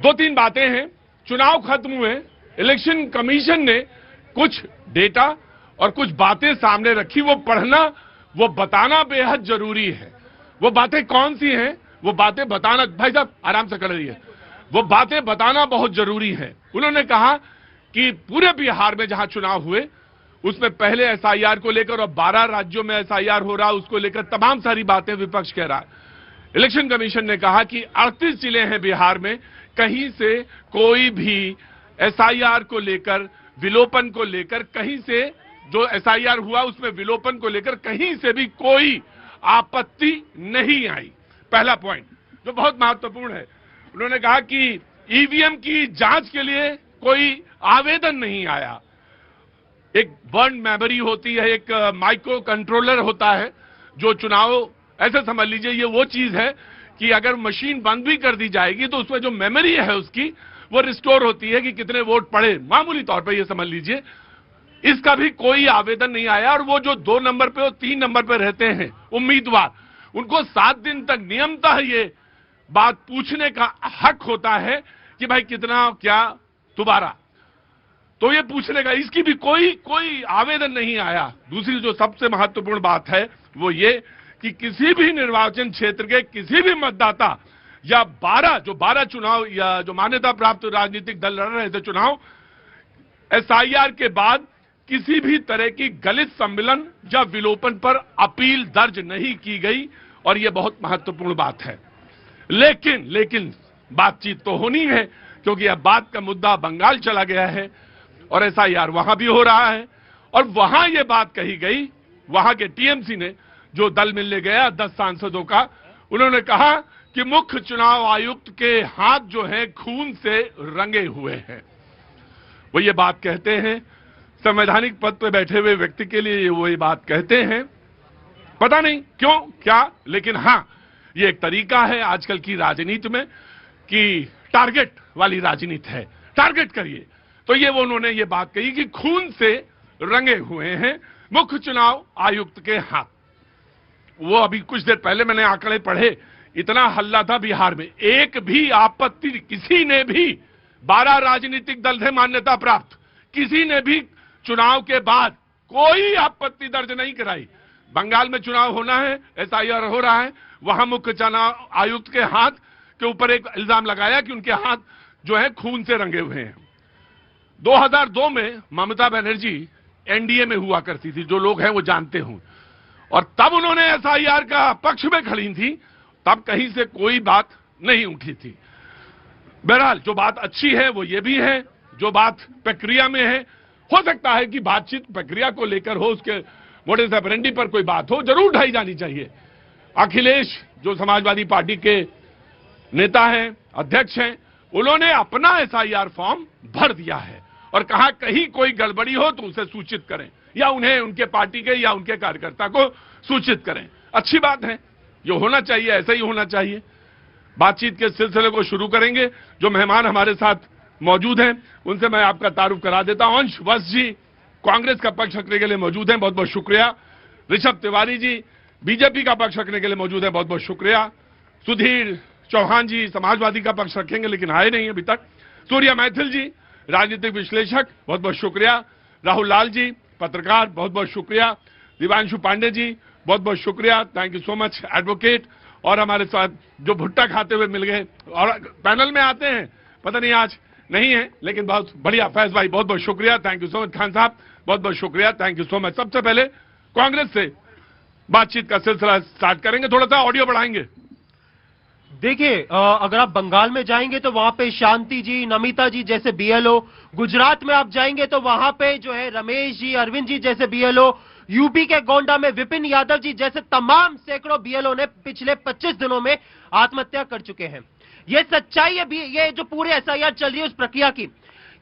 दो तीन बातें हैं। चुनाव खत्म हुए, इलेक्शन कमीशन ने कुछ डेटा और कुछ बातें सामने रखी, वो पढ़ना, वो बताना बेहद जरूरी है। वो बातें कौन सी हैं, वो बातें बताना, भाई साहब आराम से कर रही है, वो बातें बताना बहुत जरूरी है। उन्होंने कहा कि पूरे बिहार में जहां चुनाव हुए उसमें पहले एसआईआर को लेकर और 12 राज्यों में एसआईआर हो रहा, उसको लेकर तमाम सारी बातें विपक्ष कह रहा है। इलेक्शन कमीशन ने कहा कि 38 जिले हैं बिहार में, कहीं से कोई भी एसआईआर को लेकर, विलोपन को लेकर, कहीं से जो एसआईआर हुआ उसमें विलोपन को लेकर कहीं से भी कोई आपत्ति नहीं आई। पहला पॉइंट जो बहुत महत्वपूर्ण है, उन्होंने कहा कि ईवीएम की जांच के लिए कोई आवेदन नहीं आया। एक बर्न मेमोरी होती है, एक माइक्रो कंट्रोलर होता है जो चुनाव, ऐसे समझ लीजिए ये वो चीज है कि अगर मशीन बंद भी कर दी जाएगी तो उसमें जो मेमोरी है उसकी वो रिस्टोर होती है कि कितने वोट पड़े, मामूली तौर पे ये समझ लीजिए। इसका भी कोई आवेदन नहीं आया। और वो जो 2 नंबर पे और 3 नंबर पे रहते हैं उम्मीदवार, उनको 7 दिन तक नियमतः ये बात पूछने का हक होता है कि भाई कितना क्या दोबारा, तो ये पूछने का, इसकी भी कोई आवेदन नहीं आया। दूसरी जो सबसे महत्वपूर्ण बात है वो ये कि किसी भी निर्वाचन क्षेत्र के किसी भी मतदाता या 12 चुनाव या जो मान्यता प्राप्त राजनीतिक दल लड़ रहे थे चुनाव, एसआईआर के बाद किसी भी तरह की गलत सम्मेलन या विलोपन पर अपील दर्ज नहीं की गई और यह बहुत महत्वपूर्ण बात है। लेकिन बातचीत तो होनी है क्योंकि अब बात का मुद्दा बंगाल चला गया है और एसआईआर वहां भी हो रहा है। और वहां यह बात कही गई, वहां के टीएमसी ने जो दल मिलने गया 10 सांसदों का, उन्होंने कहा कि मुख्य चुनाव आयुक्त के हाथ जो हैं खून से रंगे हुए हैं। वो ये बात कहते हैं, संवैधानिक पद पर बैठे हुए व्यक्ति के लिए वो ये बात कहते हैं, पता नहीं क्यों क्या, लेकिन हां ये एक तरीका है आजकल की राजनीति में कि टारगेट वाली राजनीति है, टारगेट करिए। तो ये वो उन्होंने ये बात कही कि खून से रंगे हुए हैं मुख्य चुनाव आयुक्त के हाथ। वो अभी कुछ देर पहले मैंने आंकड़े पढ़े, इतना हल्ला था बिहार में, एक भी आपत्ति किसी ने भी, 12 राजनीतिक दल थे मान्यता प्राप्त, किसी ने भी चुनाव के बाद कोई आपत्ति दर्ज नहीं कराई। बंगाल में चुनाव होना है, एसआईआर हो रहा है, वहां मुख्य चुनाव आयुक्त के हाथ के ऊपर एक इल्जाम लगाया कि उनके हाथ जो है खून से रंगे हुए हैं। 2002 में ममता बनर्जी एनडीए में हुआ करती थी, जो लोग हैं वो जानते हों, और तब उन्होंने एसआईआर का पक्ष में खड़ी थी, तब कहीं से कोई बात नहीं उठी थी। बहरहाल जो बात अच्छी है वो ये भी है, जो बात प्रक्रिया में है, हो सकता है कि बातचीत प्रक्रिया को लेकर हो, उसके मोडस ऑपरेंडी पर कोई बात हो, जरूर ढाई जानी चाहिए। अखिलेश जो समाजवादी पार्टी के नेता हैं, अध्यक्ष हैं, उन्होंने अपना एसआईआर फॉर्म भर दिया है और कहा कहीं कोई गड़बड़ी हो तो उसे सूचित करें या उन्हें उनके पार्टी के या उनके कार्यकर्ता को सूचित करें। अच्छी बात है, जो होना चाहिए ऐसा ही होना चाहिए। बातचीत के सिलसिले को शुरू करेंगे। जो मेहमान हमारे साथ मौजूद हैं उनसे मैं आपका तारुफ करा देता हूं। अंश वत्स जी कांग्रेस का पक्ष रखने के लिए मौजूद हैं, बहुत बहुत शुक्रिया। ऋषभ तिवारी जी बीजेपी का पक्ष रखने के लिए मौजूद है, बहुत बहुत शुक्रिया। सुधीर चौहान जी समाजवादी का पक्ष रखेंगे लेकिन आए नहीं अभी तक। सूर्या मैथिल जी राजनीतिक विश्लेषक, बहुत बहुत शुक्रिया। राहुल लाल जी पत्रकार, बहुत बहुत शुक्रिया। दिवांशु पांडे जी बहुत बहुत शुक्रिया, thank you so much. Advocate, और हमारे साथ जो भुट्टा खाते हुए मिल गए और पैनल में आते हैं, पता नहीं आज नहीं है लेकिन बहुत बढ़िया। फैज भाई बहुत बहुत शुक्रिया, thank you so much. Khan साहब बहुत बहुत शुक्रिया, थैंक यू सो मच। सबसे पहले कांग्रेस से बातचीत का सिलसिला स्टार्ट करेंगे, थोड़ा सा ऑडियो बढ़ाएंगे। देखिए, अगर आप बंगाल में जाएंगे तो वहां पे शांति जी, नमिता जी जैसे बीएलओ, गुजरात में आप जाएंगे तो वहां पे जो है रमेश जी, अरविंद जी जैसे बीएलओ, यूपी के गोंडा में विपिन यादव जी जैसे तमाम सैकड़ों बीएलओ ने पिछले 25 दिनों में आत्महत्या कर चुके हैं। ये सच्चाई है, ये जो पूरे एसआईआर चल रही है उस प्रक्रिया की।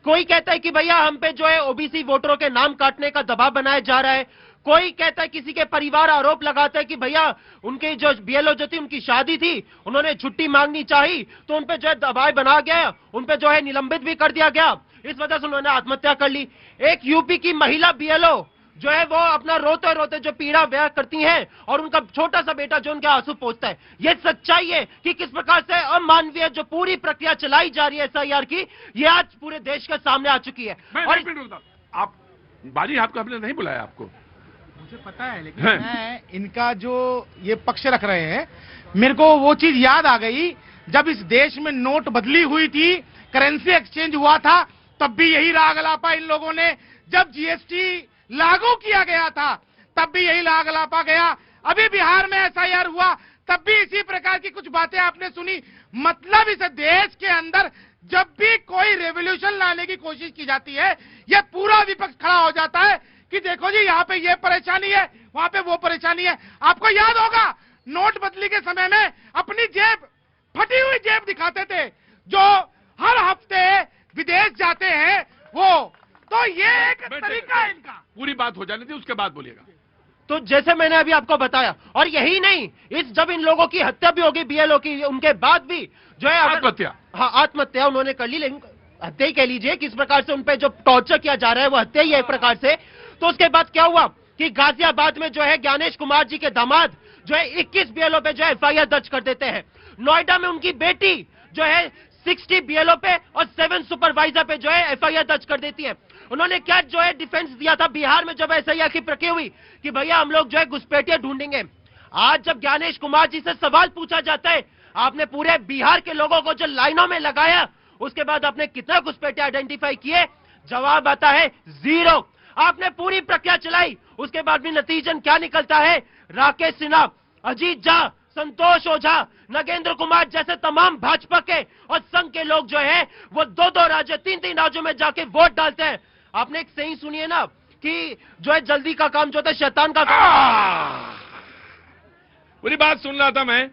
कोई कहता है कि भैया हम पे जो है ओबीसी वोटरों के नाम काटने का दबाव बनाया जा रहा है, कोई कहता है, किसी के परिवार आरोप लगाता है कि भैया उनके जो बीएलओ जो थी उनकी शादी थी, उन्होंने छुट्टी मांगनी चाहिए तो उन पे जो है दबाव बना गया, उन पे जो है निलंबित भी कर दिया गया, इस वजह से उन्होंने आत्महत्या कर ली। एक यूपी की महिला बीएलओ जो है वो अपना रोते रोते जो पीड़ा व्यय करती हैं और उनका छोटा सा बेटा जो उनके आंसू पोंछता है। ये सच्चाई है कि किस प्रकार से अमानवीय जो पूरी प्रक्रिया चलाई जा रही है SIR की, ये आज पूरे देश के सामने आ चुकी है। और आप बाजी, आपको आपने नहीं बुलाया, आपको मुझे पता है, लेकिन मैं इनका जो ये पक्ष रख रहे हैं, मेरे को वो चीज याद आ गई जब इस देश में नोट बदली हुई थी, करेंसी एक्सचेंज हुआ था, तब भी यही राग अलापा इन लोगों ने। जब GST लागू किया गया था तब भी यही राग अलापा गया। अभी बिहार में SIR हुआ तब भी इसी प्रकार की कुछ बातें आपने सुनी। मतलब इस देश के अंदर जब भी कोई रेवोल्यूशन लाने की कोशिश की जाती है, ये पूरा विपक्ष खड़ा हो जाता है कि देखो जी यहाँ पे ये परेशानी है, वहां पे वो परेशानी है। आपको याद होगा नोट बदली के समय में अपनी जेब, फटी हुई जेब दिखाते थे, जो हर हफ्ते विदेश जाते हैं वो। तो ये एक तरीका है इनका। पूरी बात हो जाने थी, उसके बाद बोलिएगा। तो जैसे मैंने अभी आपको बताया, और यही नहीं, इस जब इन लोगों की हत्या भी होगी BLO की, उनके बाद भी जो है आत्महत्या, हाँ आत्महत्या उन्होंने कर ली, लेकिन हत्या ही कह लीजिए, किस प्रकार से उन पे जो टॉर्चर किया जा रहा है वो हत्या ही है एक प्रकार से। तो उसके बाद क्या हुआ कि गाजियाबाद में जो है ज्ञानेश कुमार जी के दामाद जो है 21 BLO पे जो है FIR दर्ज कर देते हैं। नोएडा में उनकी बेटी जो है 60 BLO पे और 7 सुपरवाइजर पे जो है FIR दर्ज कर देती है। उन्होंने क्या जो है डिफेंस दिया था बिहार में जब SIR की प्रक्रिया हुई कि भैया हम लोग जो है घुसपैठिया ढूंढेंगे। आज जब ज्ञानेश कुमार जी से सवाल पूछा जाता है, आपने पूरे बिहार के लोगों को जो लाइनों में लगाया, उसके बाद आपने कितना घुसपैठिया आइडेंटिफाई किए? जवाब आता है 0। आपने पूरी प्रक्रिया चलाई, उसके बाद भी नतीजन क्या निकलता है? राकेश सिन्हा, अजीत झा, संतोष ओझा, नगेंद्र कुमार जैसे तमाम भाजपा के और संघ के लोग जो है वो 2-2 राज्य, 3-3 राज्यों में जाके वोट डालते हैं। आपने एक सही सुनी है ना कि जो है जल्दी का काम जो होता है शैतान का काम। पूरी बात सुन रहा था मैं।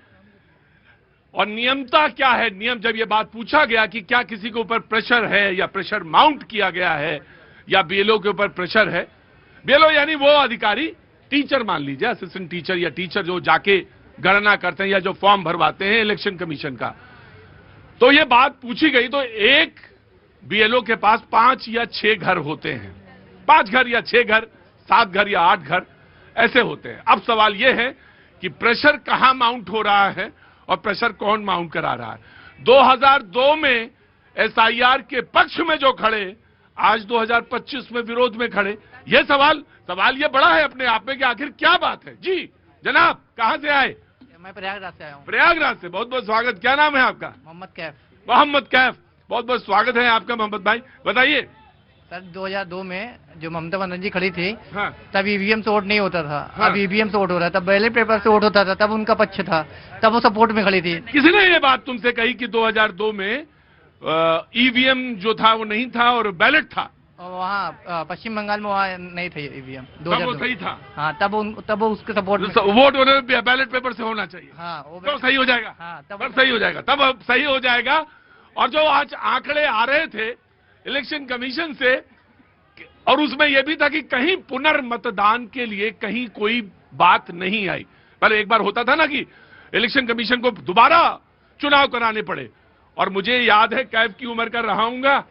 और नियमता क्या है? नियम, जब ये बात पूछा गया कि क्या किसी के ऊपर प्रेशर है या प्रेशर माउंट किया गया है या BLO के ऊपर प्रेशर है, BLO यानी वो अधिकारी, टीचर मान लीजिए, असिस्टेंट टीचर या टीचर जो जाके गणना करते हैं या जो फॉर्म भरवाते हैं इलेक्शन कमीशन का, तो ये बात पूछी गई तो एक BLO के पास 5 या 6 घर होते हैं। 5 घर या 6 घर, 7 घर या 8 घर ऐसे होते हैं। अब सवाल यह है कि प्रेशर कहां माउंट हो रहा है और प्रेशर कौन माउंट करा रहा है। 2002 में SIR के पक्ष में जो खड़े, आज 2025 में विरोध में खड़े। यह सवाल ये बड़ा है अपने आप में कि आखिर क्या बात है। जी जनाब, कहां से आए? मैं प्रयागराज से आया हूँ। प्रयागराज से, बहुत बहुत स्वागत। क्या नाम है आपका? मोहम्मद कैफ। मोहम्मद कैफ, बहुत बहुत स्वागत है आपका मोहम्मद भाई। बताइए सर, 2002 में जो ममता बनर्जी खड़ी थी, हाँ। तब EVM से वोट नहीं होता था। हाँ। अब EVM से वोट हो रहा है। तब बैलेट पेपर से वोट होता था, तब उनका पक्ष था, तब वो सपोर्ट में खड़ी थी। किसी ने ये बात तुमसे कही कि 2002 में EVM जो था वो नहीं था और बैलेट था? और वहाँ पश्चिम बंगाल में वहाँ नहीं थे EVM। तब वो सही था। हाँ, तब वो उसके सपोर्ट में। वोट होने बैलेट पेपर से होना चाहिए। हाँ, तो सही हो जाएगा। हाँ, तब सही हो जाएगा, तब सही हो जाएगा। और जो आज आंकड़े आ रहे थे इलेक्शन कमीशन से, और उसमें यह भी था कि कहीं पुनर्मतदान के लिए कहीं कोई बात नहीं आई। पहले एक बार होता था ना कि इलेक्शन कमीशन को दोबारा चुनाव कराने पड़े, और मुझे याद है कैफ की उम्र का रहा हूंगा,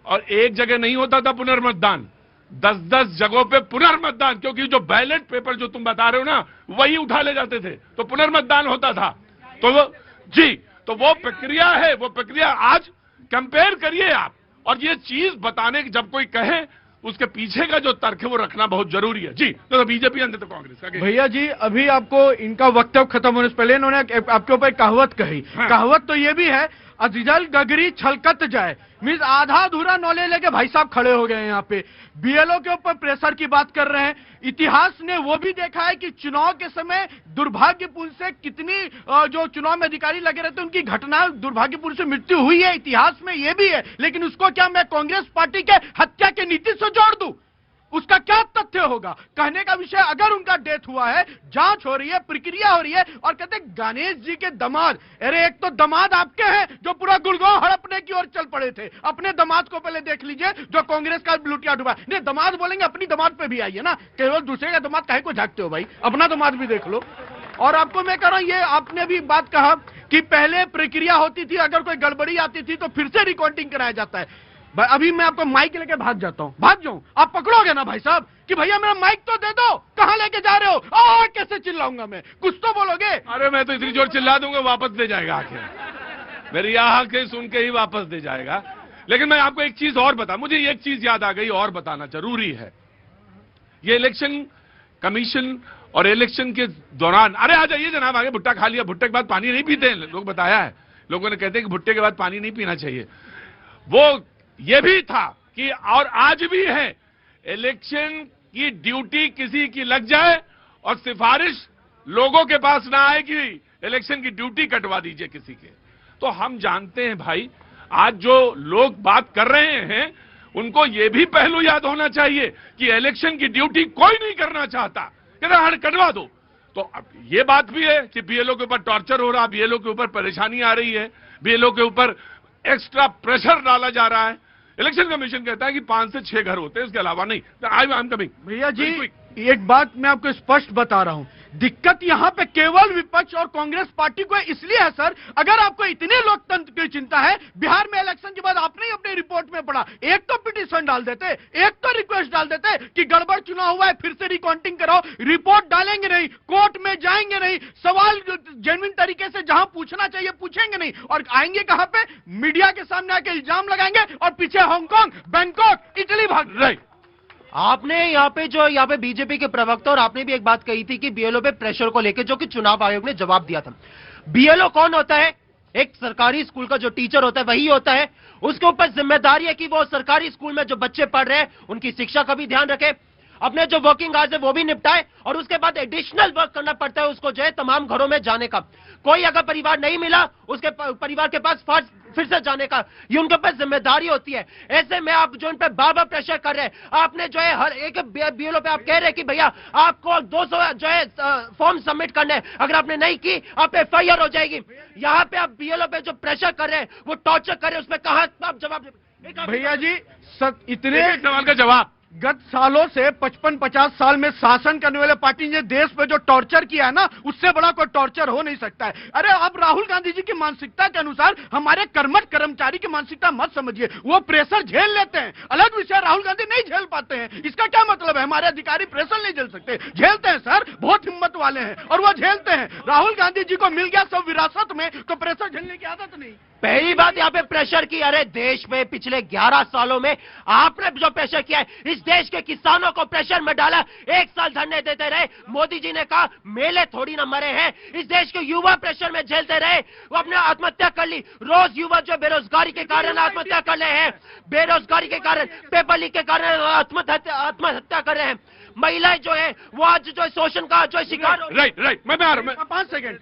और एक जगह नहीं होता था पुनर्मतदान, 10-10 जगहों पे पुनर्मतदान, क्योंकि जो बैलेट पेपर जो तुम बता रहे हो ना वही उठा ले जाते थे, तो पुनर्मतदान होता था। तो वो जी, तो वो प्रक्रिया है, वो प्रक्रिया आज कंपेयर करिए आप। और ये चीज बताने की जब कोई कहे, उसके पीछे का जो तर्क है वो रखना बहुत जरूरी है। जी, तो बीजेपी अंदर तो कांग्रेस का। भैया जी, अभी आपको इनका वक्तव्य खत्म होने से पहले इन्होंने आपके ऊपर कहावत कही। हाँ। कहावत तो ये भी है, अजिजल गगरी छलकत जाए, मीन्स आधा अधूरा नॉलेज लेके भाई साहब खड़े हो गए हैं यहाँ पे। BLO के ऊपर प्रेशर की बात कर रहे हैं। इतिहास ने वो भी देखा है कि चुनाव के समय दुर्भाग्यपूर्ण से कितनी जो चुनाव में अधिकारी लगे रहते हैं उनकी घटना दुर्भाग्यपूर्ण से मृत्यु हुई है, इतिहास में ये भी है। लेकिन उसको क्या मैं कांग्रेस पार्टी के हत्या के नीति से जोड़ दूं? उसका क्या तथ्य होगा? कहने का विषय, अगर उनका डेथ हुआ है, जांच हो रही है, प्रक्रिया हो रही है, और कहते गणेश जी के दामाद, अरे एक तो दामाद आपके हैं जो पूरा गुड़गांव हड़पने की ओर चल पड़े थे। अपने दामाद को पहले देख लीजिए जो कांग्रेस का लुटिया डुबा। नहीं, दामाद बोलेंगे, अपनी दामाद पे भी आइए ना, केवल दूसरे का दामाद काहे को झांकते हो भाई, अपना दामाद भी देख लो। और आपको मैं कह रहा हूं, ये आपने भी बात कहा कि पहले प्रक्रिया होती थी, अगर कोई गड़बड़ी आती थी तो फिर से रिकॉर्डिंग कराया जाता है। अभी मैं आपको माइक लेके भाग जाता हूँ, भाग जाऊं, आप पकड़ोगे ना भाई साहब कि भैया मेरा माइक तो दे दो, कहाँ लेके जा रहे हो? कैसे चिल्लाऊंगा मैं, कुछ तो बोलोगे। अरे मैं तो इतनी जोर चिल्ला दूंगा वापस दे जाएगा आके, मेरी यहाँ के सुन के ही वापस दे जाएगा। लेकिन मैं आपको एक चीज और बता, मुझे एक चीज याद आ गई और बताना जरूरी है। ये इलेक्शन कमीशन और इलेक्शन के दौरान, अरे आ जाइए जनाब आगे, भुट्टा खा लिया, भुट्टे के बाद पानी नहीं पीते हैं लोग, बताया है, लोगों ने कहते हैं कि भुट्टे के बाद पानी नहीं पीना चाहिए। वो ये भी था कि और आज भी है, इलेक्शन की ड्यूटी किसी की लग जाए और सिफारिश लोगों के पास ना आए कि इलेक्शन की ड्यूटी कटवा दीजिए किसी के। तो हम जानते हैं भाई, आज जो लोग बात कर रहे हैं उनको ये भी पहलू याद होना चाहिए कि इलेक्शन की ड्यूटी कोई नहीं करना चाहता, कहते हर कटवा दो। तो अब ये बात भी है कि बीएलओ के ऊपर टॉर्चर हो रहा, बीएलओ के ऊपर परेशानी आ रही है, बीएलओ के ऊपर एक्स्ट्रा प्रेशर डाला जा रहा है। इलेक्शन कमीशन कहता है कि 5 से 6 घर होते हैं, इसके अलावा नहीं। I am coming. भैया जी एक बात मैं आपको स्पष्ट बता रहा हूं, दिक्कत यहाँ पे केवल विपक्ष और कांग्रेस पार्टी को इसलिए है सर, अगर आपको इतने लोकतंत्र की चिंता है, बिहार में इलेक्शन के बाद आपने ही अपनी रिपोर्ट में पढ़ा, एक तो पिटीशन डाल देते, एक तो रिक्वेस्ट डाल देते कि गड़बड़ चुनाव हुआ है फिर से रिकाउंटिंग कराओ, रिपोर्ट डालेंगे नहीं, कोर्ट में जाएंगे नहीं, सवाल जेन्युइन तरीके से जहां पूछना चाहिए पूछेंगे नहीं, और आएंगे कहां पे, मीडिया के सामने आके इल्जाम लगाएंगे और पीछे हांगकांग, बैंकॉक, इटली भाग रहे। आपने यहाँ पे बीजेपी के प्रवक्ता और आपने भी एक बात कही थी कि बीएलओ पे प्रेशर को लेकर, जो कि चुनाव आयोग ने जवाब दिया था। बीएलओ कौन होता है? एक सरकारी स्कूल का जो टीचर होता है वही होता है। उसके ऊपर जिम्मेदारी है कि वो सरकारी स्कूल में जो बच्चे पढ़ रहे हैं उनकी शिक्षा का भी ध्यान रखे, अपने जो वर्किंग आवर्स है वो भी निपटाए, और उसके बाद एडिशनल वर्क करना पड़ता है उसको जो है तमाम घरों में जाने का। कोई अगर परिवार नहीं मिला उसके परिवार के पास फिर से जाने का, ये उनके पास जिम्मेदारी होती है। ऐसे में आप जो उन पे बार-बार प्रेशर कर रहे हैं, आपने जो है हर एक बीएलओ पे आप कह रहे हैं कि भैया आपको 200 जो है फॉर्म सबमिट करने हैं, अगर आपने नहीं की आप एफआईआर हो जाएगी। यहाँ पे आप बीएलओ पे जो प्रेशर कर रहे हैं, वो टॉर्चर कर रहे हैं, उसमें कहाँ आप जवाब? भैया जी इतने सवाल का जवाब, गत सालों से 55-50 साल में शासन करने वाले पार्टी ने देश पे जो टॉर्चर किया है ना, उससे बड़ा कोई टॉर्चर हो नहीं सकता है। अरे आप राहुल गांधी जी की मानसिकता के अनुसार हमारे कर्मठ कर्मचारी की मानसिकता मत समझिए, वो प्रेशर झेल लेते हैं, अलग विषय, राहुल गांधी नहीं झेल पाते हैं। इसका क्या मतलब है? हमारे अधिकारी प्रेशर नहीं झेल सकते? झेलते हैं सर, बहुत हिम्मत वाले हैं और वो झेलते हैं। राहुल गांधी जी को मिल गया सब विरासत में, तो प्रेशर झेलने की आदत नहीं। पहली बात यहाँ पे प्रेशर की, अरे देश में पिछले 11 सालों में आपने जो प्रेशर किया है, इस देश के किसानों को प्रेशर में डाला, 1 साल धरने देते रहे। मोदी जी ने कहा मेले थोड़ी ना मरे हैं, इस देश के युवा प्रेशर में झेलते रहे, वो अपने आत्महत्या कर ली। रोज युवा जो बेरोजगारी के कारण आत्महत्या कर रहे हैं, बेरोजगारी के कारण, पेपर लीक के कारण आत्महत्या कर रहे हैं। महिलाएं जो है वो आज जो शोषण का जो शिकार। राइट मैं आ रहा हूं, 5 सेकंड,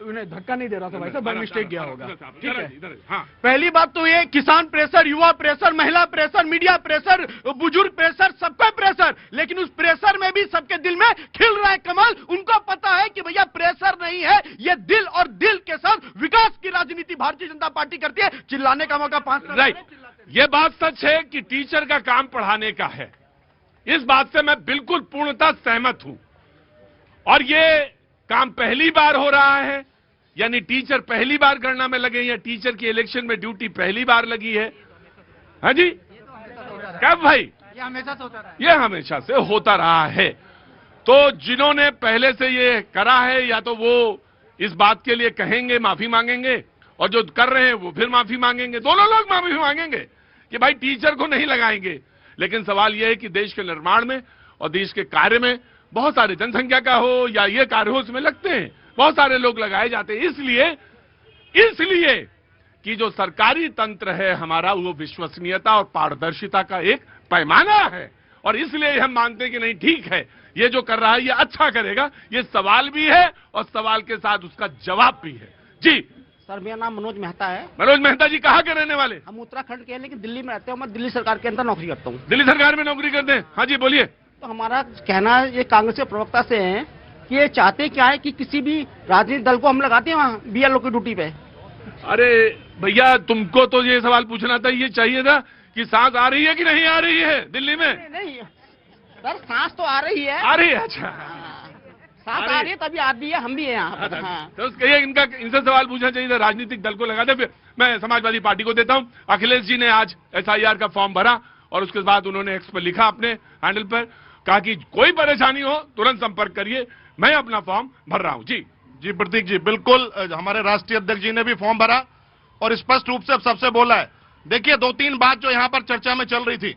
उन्हें धक्का नहीं दे रहा था भाई साहब, मिस्टेक गया होगा, ठीक है। हाँ। पहली बात तो ये, किसान प्रेशर, युवा प्रेशर, महिला प्रेशर, मीडिया प्रेशर, बुजुर्ग प्रेशर, सबका प्रेशर, लेकिन उस प्रेशर में भी सबके दिल में खिल रहा है कमल। उनको पता है कि भैया प्रेशर नहीं है, ये दिल और दिल के साथ विकास की राजनीति भारतीय जनता पार्टी करती है। चिल्लाने का मौका 5 साल। राइट, ये बात सच है कि टीचर का काम पढ़ाने का है, इस बात से मैं बिल्कुल पूर्णतः सहमत हूं। और ये काम पहली बार हो रहा है, यानी टीचर पहली बार गणना में लगे हैं, टीचर की इलेक्शन में ड्यूटी पहली बार लगी है। हाँ जी, कब भाई? ये हमेशा से होता रहा है। ये हमेशा से होता रहा है। तो जिन्होंने पहले से ये करा है, या तो वो इस बात के लिए कहेंगे, माफी मांगेंगे, और जो कर रहे हैं वो फिर माफी मांगेंगे, दोनों लोग माफी मांगेंगे कि भाई टीचर को नहीं लगाएंगे। लेकिन सवाल यह है कि देश के निर्माण में और देश के कार्य में बहुत सारे, जनसंख्या का हो या ये कार्य हो, उसमें लगते हैं, बहुत सारे लोग लगाए जाते हैं। इसलिए कि जो सरकारी तंत्र है हमारा, वो विश्वसनीयता और पारदर्शिता का एक पैमाना है, और इसलिए हम मानते हैं कि नहीं ठीक है, ये जो कर रहा है ये अच्छा करेगा। ये सवाल भी है और सवाल के साथ उसका जवाब भी है। जी सर, मेरा नाम मनोज मेहता है। मनोज मेहता जी कहाँ के रहने वाले? हम उत्तराखंड के हैं, लेकिन दिल्ली में रहते हैं। मैं दिल्ली सरकार के अंदर नौकरी करता हूँ। दिल्ली सरकार में नौकरी करते हैं? हाँ जी बोलिए। तो हमारा कहना ये कांग्रेस के प्रवक्ता से है कि ये चाहते क्या है कि किसी भी राजनीतिक दल को हम लगाते हैं वहाँ बीएलओ की ड्यूटी पे। अरे भैया, तुमको तो ये सवाल पूछना था, ये चाहिए था कि सांस आ रही है कि नहीं आ रही है दिल्ली में? नहीं सर, सांस तो आ रही है। आ रही है, अच्छा। साथ आ रही है, तभी आप भी है, हम भी हैं यहाँ पर। हाँ। तो कहिए इनसे सवाल पूछना चाहिए था, राजनीतिक दल को लगा दे। फिर मैं समाजवादी पार्टी को देता हूं। अखिलेश जी ने आज SIR का फॉर्म भरा और उसके बाद उन्होंने एक्स पर लिखा, अपने हैंडल पर कहा कि कोई परेशानी हो तुरंत संपर्क करिए, मैं अपना फॉर्म भर रहा हूं। जी प्रतीक जी, बिल्कुल हमारे राष्ट्रीय अध्यक्ष जी ने भी फॉर्म भरा और स्पष्ट रूप से सबसे बोला है। देखिए 2-3 बात जो यहाँ पर चर्चा में चल रही थी,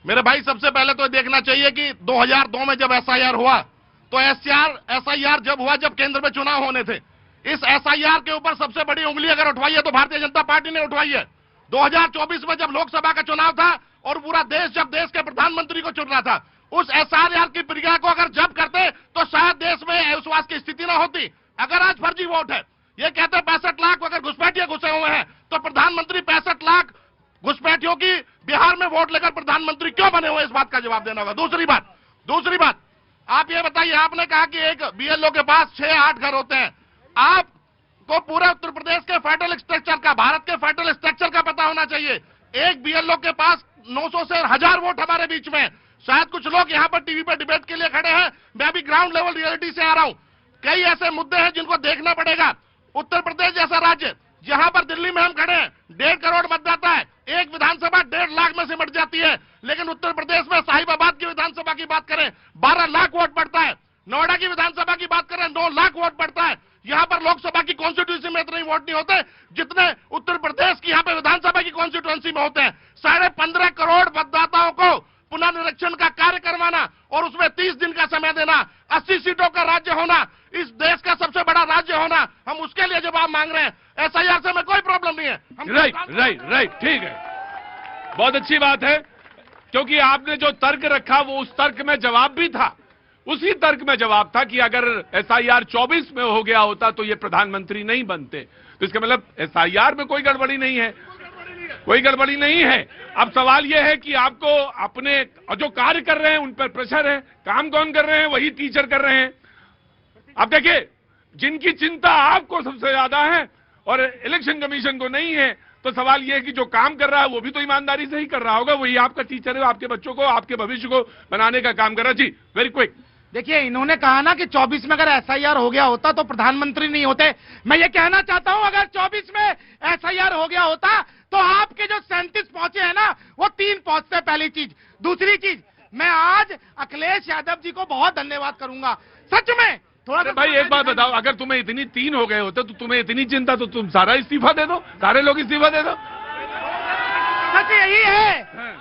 मेरे भाई सबसे पहले तो देखना चाहिए कि 2002 में जब SIR हुआ तो SIR जब हुआ जब केंद्र में चुनाव होने थे। इस SIR के ऊपर सबसे बड़ी उंगली अगर उठवाई है तो भारतीय जनता पार्टी ने उठवाई है। 2024 में जब लोकसभा का चुनाव था और पूरा देश जब देश के प्रधानमंत्री को चुन रहा था, उस SIR की प्रक्रिया को अगर जब करते तो शायद देश में विश्वास की स्थिति न होती। अगर आज फर्जी वोट है, ये कहते 65 लाख अगर घुसपैठिए घुसे हुए हैं, तो प्रधानमंत्री 65 लाख घुसपैठियों की बिहार में वोट लेकर प्रधानमंत्री क्यों बने हुए, इस बात का जवाब देना होगा। दूसरी बात आप ये बताइए, आपने कहा कि एक BLO के पास 6-8 घर होते हैं। आपको पूरे उत्तर प्रदेश के फेडरल स्ट्रक्चर का, भारत के फेडरल स्ट्रक्चर का पता होना चाहिए। एक BLO के पास 900 से 1000 वोट हमारे बीच में। शायद कुछ लोग यहाँ पर टीवी पर डिबेट के लिए खड़े हैं, मैं भी ग्राउंड लेवल रियलिटी से आ रहा हूँ। कई ऐसे मुद्दे हैं जिनको देखना पड़ेगा। उत्तर प्रदेश जैसा राज्य जहां पर दिल्ली में हम खड़े हैं 1.5 करोड़ मतदाता है, एक विधानसभा 1.5 लाख में सिमट जाती है, लेकिन उत्तर प्रदेश में साहिबाबाद की विधानसभा की बात करें 12 लाख वोट पड़ता है, नोएडा की विधानसभा की बात करें 9 लाख वोट पड़ता है। यहाँ पर लोकसभा की कॉन्स्टिट्यूंसी में इतने वोट नहीं होते जितने उत्तर प्रदेश की यहाँ पे विधानसभा की कॉन्स्टिट्यूंसी में होते हैं। 15.5 करोड़ मतदाताओं को पुनर्निरीक्षण का कार्य करवाना और उसमें 30 दिन का समय देना, 80 सीटों का राज्य होना, इस देश का सबसे बड़ा राज्य होना, हम उसके लिए जवाब मांग रहे हैं। SIR से हमें कोई प्रॉब्लम नहीं है। राइट, ठीक है, बहुत अच्छी बात है, क्योंकि आपने जो तर्क रखा वो उस तर्क में जवाब भी था। उसी तर्क में जवाब था कि अगर SIR 24 में हो गया होता तो ये प्रधानमंत्री नहीं बनते। तो इसका मतलब SIR में कोई गड़बड़ी नहीं है, कोई गड़बड़ी नहीं है। अब सवाल यह है कि आपको अपने जो कार्य कर रहे हैं उन पर प्रेशर है। काम कौन कर रहे हैं? वही टीचर कर रहे हैं। अब देखिए, जिनकी चिंता आपको सबसे ज्यादा है और इलेक्शन कमीशन को नहीं है, तो सवाल यह है कि जो काम कर रहा है वो भी तो ईमानदारी से ही कर रहा होगा। वही आपका टीचर है, आपके बच्चों को, आपके भविष्य को बनाने का काम कर रहा है। जी वेरी क्विक। देखिए, इन्होंने कहा ना कि 24 में अगर SIR हो गया होता तो प्रधानमंत्री नहीं होते। मैं ये कहना चाहता हूं, अगर 24 में SIR हो गया होता तो आपके जो 37 पहुंचे हैं ना, वो 3 पहुंचते। पहली चीज। दूसरी चीज, मैं आज अखिलेश यादव जी को बहुत धन्यवाद करूंगा, सच में। थोड़ा भाई एक बात बताओ, अगर तुम्हें इतनी 3 हो गए होते तो तुम्हें इतनी चिंता, तो तुम सारा इस्तीफा दे दो, सारे लोग इस्तीफा दे दो। सच यही है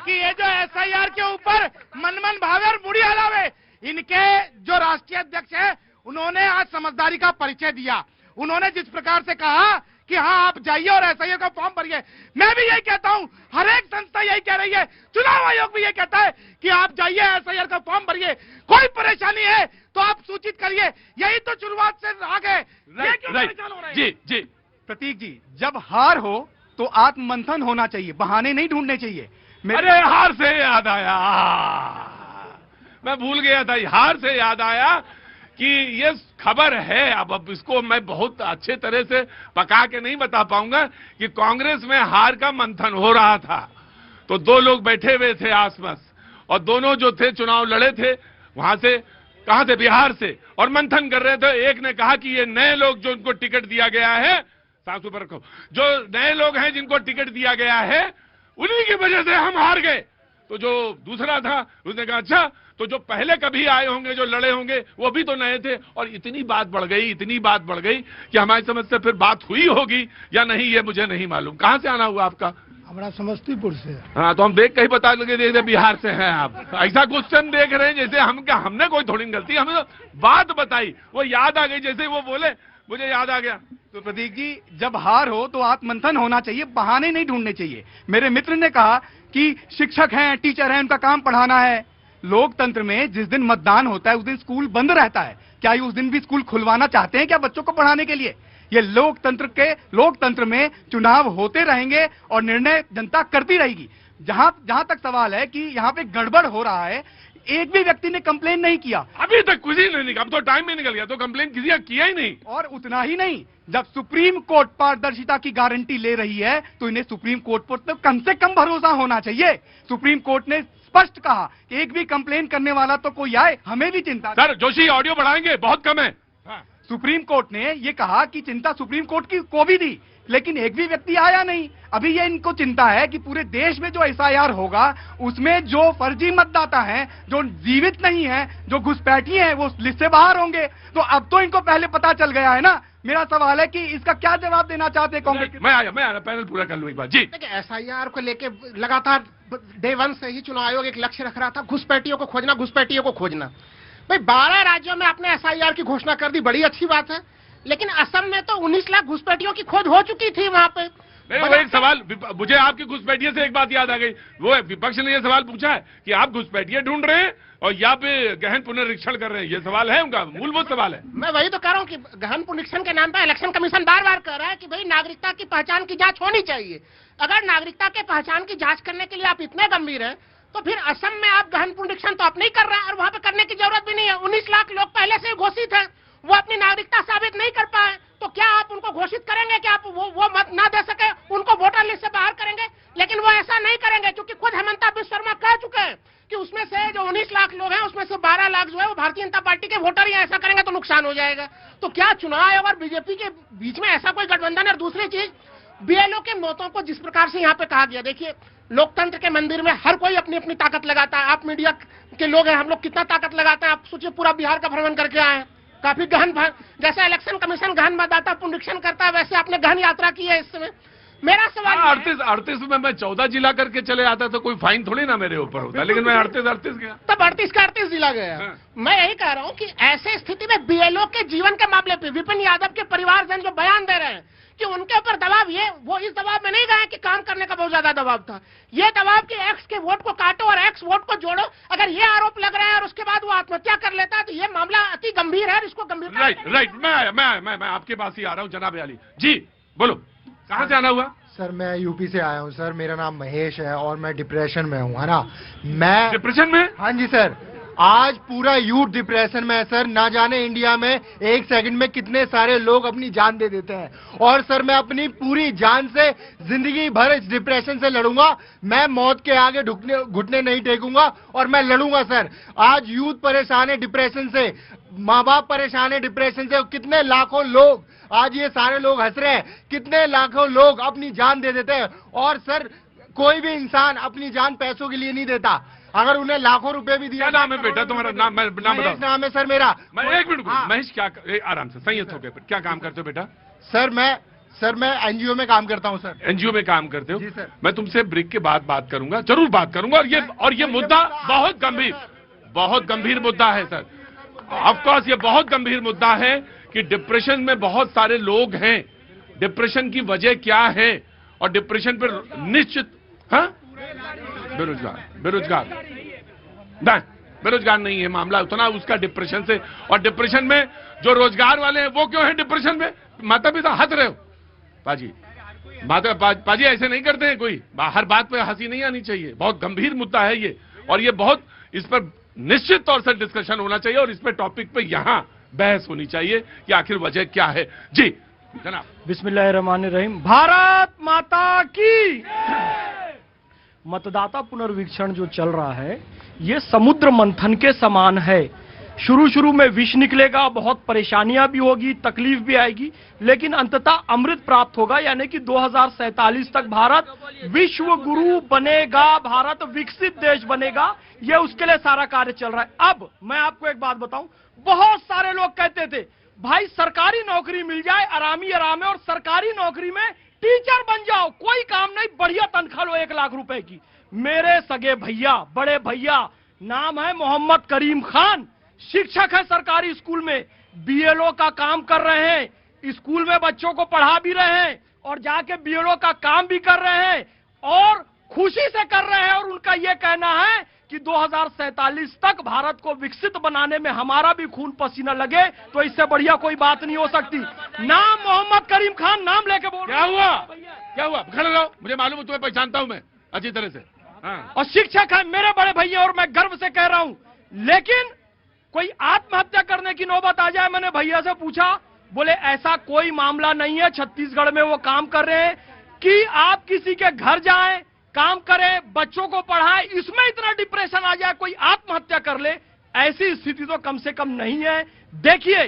कि ये जो SIR के ऊपर मनमन भावे और मुड़ी हलावे, इनके जो राष्ट्रीय अध्यक्ष है उन्होंने आज समझदारी का परिचय दिया। उन्होंने जिस प्रकार से कहा कि हाँ आप जाइए और SIR का फॉर्म भरिए, मैं भी यही कहता हूँ, हर एक संस्था यही कह रही है, चुनाव आयोग भी यही कहता है कि आप जाइए SIR का फॉर्म भरिए। कोई परेशानी है तो आप सूचित करिए। यही तो शुरुआत से रह गए। जी प्रतीक जी, जब हार हो तो आत्ममंथन होना चाहिए, बहाने नहीं ढूंढने चाहिए। अरे हार से याद आया, मैं भूल गया था, हार से याद आया कि ये खबर है, अब इसको मैं बहुत अच्छे तरह से पका के नहीं बता पाऊंगा कि कांग्रेस में हार का मंथन हो रहा था। तो 2 लोग बैठे हुए थे आसपास और दोनों जो थे चुनाव लड़े थे, वहां से, कहां से, बिहार से, और मंथन कर रहे थे। एक ने कहा कि ये नए लोग जो उनको टिकट दिया गया है, सांस ऊपर रखो, जो नए लोग हैं जिनको टिकट दिया गया है उन्हीं की वजह से हम हार गए। तो जो दूसरा था उसने कहा अच्छा, तो जो पहले कभी आए होंगे, जो लड़े होंगे, वो भी तो नए थे। और इतनी बात बढ़ गई कि हमारी समझ से फिर बात हुई होगी या नहीं, ये मुझे नहीं मालूम। कहां से आना हुआ आपका? हमारा समस्तीपुर से। हाँ, तो हम देख के ही पता लगे देख बिहार से हैं आप। ऐसा क्वेश्चन देख रहे हैं जैसे हम क्या, हमने कोई थोड़ी गलती, हमें तो बात बताई, वो याद आ गई, जैसे वो बोले मुझे याद आ गया। तो प्रतीक जी, जब हार हो तो आत्ममंथन होना चाहिए, बहाने नहीं ढूंढने चाहिए। मेरे मित्र ने कहा कि शिक्षक हैं, टीचर हैं, उनका काम पढ़ाना है। लोकतंत्र में जिस दिन मतदान होता है उस दिन स्कूल बंद रहता है। क्या उस दिन भी स्कूल खुलवाना चाहते हैं क्या बच्चों को पढ़ाने के लिए? ये लोकतंत्र में चुनाव होते रहेंगे और निर्णय जनता करती रहेगी। जहां तक सवाल है कि यहाँ पे गड़बड़ हो रहा है, एक भी व्यक्ति ने कंप्लेन नहीं किया। अभी तक किसी ने नहीं, अब तो टाइम भी निकल गया, तो कंप्लेन किसी ने किया ही नहीं। और उतना ही नहीं, जब सुप्रीम कोर्ट पारदर्शिता की गारंटी ले रही है तो इन्हें सुप्रीम कोर्ट पर तो कम से कम भरोसा होना चाहिए। सुप्रीम कोर्ट ने स्पष्ट कहा कि एक भी कंप्लेन करने वाला तो कोई आए, हमें भी चिंता। सर जोशी ऑडियो बढ़ाएंगे, बहुत कम है। सुप्रीम कोर्ट ने ये कहा कि चिंता सुप्रीम कोर्ट की को भी दी, लेकिन एक भी व्यक्ति आया नहीं। अभी ये इनको चिंता है कि पूरे देश में जो एसआईआर होगा उसमें जो फर्जी मतदाता हैं, जो जीवित नहीं हैं, जो घुसपैठी हैं, वो लिस्ट से बाहर होंगे। तो अब तो इनको पहले पता चल गया है ना। मेरा सवाल है कि इसका क्या जवाब देना चाहते हैं कांग्रेस? मैं आया पैनल पूरा कर लूं एक बार जी। एसआईआर को लेके लगातार डे 1 से ही चुनाव आयोग एक लक्ष्य रख रहा था, घुसपैठियों को खोजना, घुसपैठियों को खोजना। भाई 12 राज्यों में आपने एसआईआर की घोषणा कर दी, बड़ी अच्छी बात है, लेकिन असम में तो 19 लाख घुसपैठियों की खोज हो चुकी थी वहां पे। नहीं, वो एक सवाल मुझे आपकी घुसपैठिए से एक बात याद आ गई। वो विपक्ष ने ये सवाल पूछा है कि आप घुसपैठिए ढूंढ रहे हैं और यहाँ पे गहन पुनरीक्षण कर रहे हैं, ये सवाल है उनका, मूलभूत सवाल है। मैं वही तो कह रहा हूँ कि गहन पुनरीक्षण के नाम पर इलेक्शन कमीशन बार बार कह रहा है कि भाई नागरिकता की पहचान की जांच होनी चाहिए। अगर नागरिकता के पहचान की जांच करने के लिए आप इतने गंभीर हैं तो फिर असम में आप गहन पुनरीक्षण तो आप नहीं कर रहे हैं और वहां पे करने की जरूरत भी नहीं है। 19 लाख लोग पहले से घोषित हैं, वो अपनी नागरिकता साबित नहीं कर पाए, तो क्या आप उनको घोषित करेंगे कि आप वो मत ना दे सके, उनको वोटर लिस्ट से बाहर करेंगे? लेकिन वो ऐसा नहीं करेंगे, क्योंकि खुद हेमंता बिस्वा शर्मा कह चुके हैं कि उसमें से जो 19 लाख लोग हैं उसमें से 12 लाख जो है वो भारतीय जनता पार्टी के वोटर ही। ऐसा करेंगे तो नुकसान हो जाएगा। तो क्या चुनाव आयोग और बीजेपी के बीच में ऐसा कोई गठबंधन है? और दूसरी चीज, बीएलओ के मतों को जिस प्रकार से यहाँ पे कहा गया, देखिए लोकतंत्र के मंदिर में हर कोई अपनी अपनी ताकत लगाता है। आप मीडिया के लोग हैं, हम लोग कितना ताकत लगाते हैं। आप सोचिए, पूरा बिहार का भ्रमण करके आए हैं, काफी गहन, जैसे इलेक्शन कमीशन गहन मतदाता पुनरीक्षण करता है वैसे आपने गहन यात्रा की है इस समय। मेरा सवाल 38 में मैं 14 जिला करके चले आता तो कोई फाइन थोड़ी ना मेरे ऊपर होता, लेकिन मैं 38 गया, तब 38 का 38 जिला गया। हाँ। मैं यही कह रहा हूँ कि ऐसे स्थिति में बीएलओ के जीवन के मामले पे विपिन यादव के परिवारजन जो बयान दे रहे हैं कि उनके ऊपर दबाव, ये वो इस दबाव में नहीं गए कि काम करने का बहुत ज्यादा दबाव था। ये दबाव कि एक्स के वोट को काटो और एक्स वोट को जोड़ो, अगर ये आरोप लग रहा है और उसके बाद वो आत्महत्या कर लेता है तो ये मामला अति गंभीर है, इसको गंभीरता। राइट मैं आपके पास ही आ रहा हूँ जनाब अली जी, बोलो कहाँ से आना हुआ? सर मैं यूपी से आया हूँ सर, मेरा नाम महेश है और मैं डिप्रेशन में हूँ, है ना। मैं डिप्रेशन में? हाँ जी सर, आज पूरा यूथ डिप्रेशन में है सर। ना जाने इंडिया में 1 सेकंड में कितने सारे लोग अपनी जान दे देते हैं। और सर मैं अपनी पूरी जान से जिंदगी भर इस डिप्रेशन से लड़ूंगा। मैं मौत के आगे घुटने नहीं टेकूंगा और मैं लड़ूंगा सर। आज यूथ परेशान है डिप्रेशन से, माँ बाप परेशान है डिप्रेशन से। कितने लाखों लोग, आज ये सारे लोग हंस रहे हैं, कितने लाखों लोग अपनी जान दे देते हैं। और सर कोई भी इंसान अपनी जान पैसों के लिए नहीं देता, अगर उन्हें लाखों रुपए भी दिया। क्या नाम है बेटा तुम्हारा? नाम बताओ। नाम है सर मेरा। मैं एक मिनट, महेश क्या आराम से संयत हो गए, क्या काम करते हो बेटा? सर मैं एनजीओ में काम करता हूँ सर। एनजीओ में काम करते हो? जी सर। मैं तुमसे ब्रेक के बाद बात करूंगा, जरूर बात करूंगा। और ये मुद्दा बहुत गंभीर मुद्दा है सर। ऑफकोर्स ये बहुत गंभीर मुद्दा है कि डिप्रेशन में बहुत सारे लोग हैं। डिप्रेशन की वजह क्या है और डिप्रेशन पर निश्चित, हाँ, बेरोजगार नहीं है मामला उतना उसका डिप्रेशन से। और डिप्रेशन में जो रोजगार वाले हैं वो क्यों है डिप्रेशन में? माता पिता हंस रहे हो पाजी, पाजी ऐसे नहीं करते हैं कोई, हर बात पे हंसी नहीं आनी चाहिए। बहुत गंभीर मुद्दा है ये, और ये बहुत, इस पर निश्चित तौर से डिस्कशन होना चाहिए और इस पे टॉपिक पे यहाँ बहस होनी चाहिए कि आखिर वजह क्या है। जी जनाब। बिस्मिल्लाहिर्रहमानिर्रहीम। भारत माता की। मतदाता पुनर्वीक्षण जो चल रहा है ये समुद्र मंथन के समान है। शुरू में विष निकलेगा, बहुत परेशानियां भी होगी, तकलीफ भी आएगी, लेकिन अंततः अमृत प्राप्त होगा। यानी कि 2047 तक भारत विश्व गुरु बनेगा, भारत विकसित देश बनेगा। ये उसके लिए सारा कार्य चल रहा है। अब मैं आपको एक बात बताऊं, बहुत सारे लोग कहते थे भाई सरकारी नौकरी मिल जाए, आराम है, और सरकारी नौकरी में टीचर बन जाओ, कोई काम नहीं, बढ़िया तनख्वाह लो 1 लाख रुपए की। मेरे सगे भैया, बड़े भैया, नाम है मोहम्मद करीम खान, शिक्षक है सरकारी स्कूल में, बीएलओ का काम कर रहे हैं, स्कूल में बच्चों को पढ़ा भी रहे हैं और जाके बीएलओ का काम भी कर रहे हैं और खुशी से कर रहे हैं। और उनका यह कहना है कि 2047 तक भारत को विकसित बनाने में हमारा भी खून पसीना लगे, तो इससे बढ़िया कोई बात नहीं हो सकती। नाम मोहम्मद करीम खान, नाम लेके बोल। क्या हुआ? खड़े रहो, मुझे मालूम है, तुम्हें पहचानता हूं मैं अच्छी तरह से। हाँ। और शिक्षक है, मेरे बड़े भैया, और मैं गर्व से कह रहा हूं लेकिन कोई आत्महत्या करने की नौबत आ जाए, मैंने भैया से पूछा, बोले ऐसा कोई मामला नहीं है, छत्तीसगढ़ में वो काम कर रहे हैं कि आप किसी के घर जाएं, काम करें, बच्चों को पढ़ाएं, इसमें इतना डिप्रेशन आ जाए कोई आत्महत्या कर ले, ऐसी स्थिति तो कम से कम नहीं है। देखिए,